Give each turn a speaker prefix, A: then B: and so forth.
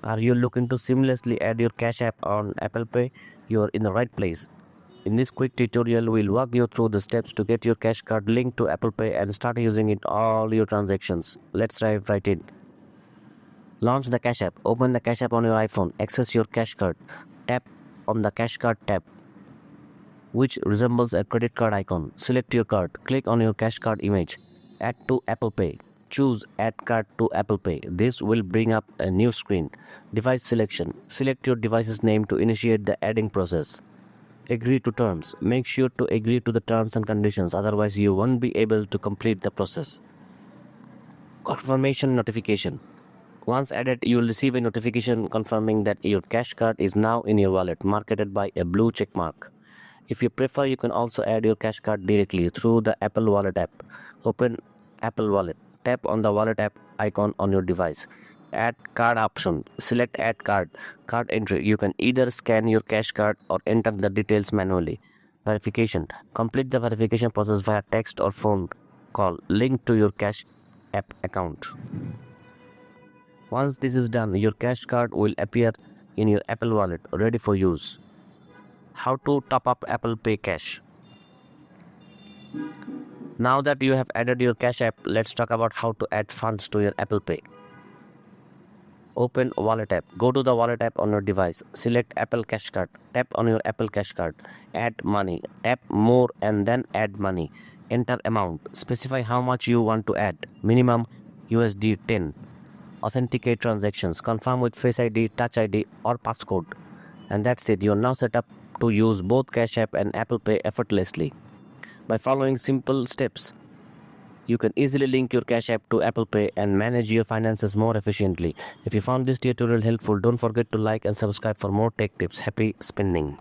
A: Are you looking to seamlessly add your Cash App on Apple Pay? You're in the right place. In this quick tutorial, we'll walk you through the steps to get your Cash Card linked to Apple Pay and start using it all your transactions. Let's dive right in. Launch the Cash App. Open the Cash App on your iPhone. Access your Cash Card. Tap on the Cash Card tab, which resembles a credit card icon. Select your card. Click on your Cash Card image. Add to Apple Pay. Choose Add Card to Apple Pay. This will bring up a new screen. Device selection. Select your device's name to initiate the adding process. Agree to terms. Make sure to agree to the terms and conditions, otherwise you won't be able to complete the process. Confirmation notification. Once added, you will receive a notification confirming that your Cash Card is now in your wallet, marked by a blue check mark. If you prefer, you can also add your Cash Card directly through the Apple Wallet app. Open Apple Wallet. Tap on the Wallet app icon on your device. Add card option. Select Add Card. Card entry. You can either scan your Cash Card or enter the details manually. Verification. Complete the verification process via text or phone call linked to your Cash App account. Once this is done, your Cash Card will appear in your Apple Wallet, ready for use. How to top up Apple Pay Cash. Now that you have added your Cash App, let's talk about how to add funds to your Apple Pay. Open Wallet app. Go to the Wallet app on your device. Select Apple Cash Card. Tap on your Apple Cash Card. Add money. Tap More and then Add money. Enter amount. Specify how much you want to add. Minimum USD 10. Authenticate transactions. Confirm with Face ID, Touch ID or passcode. And that's it. You're now set up to use both Cash App and Apple Pay effortlessly. By following simple steps, you can easily link your Cash App to Apple Pay and manage your finances more efficiently. If you found this tutorial helpful, don't forget to like and subscribe for more tech tips. Happy spending.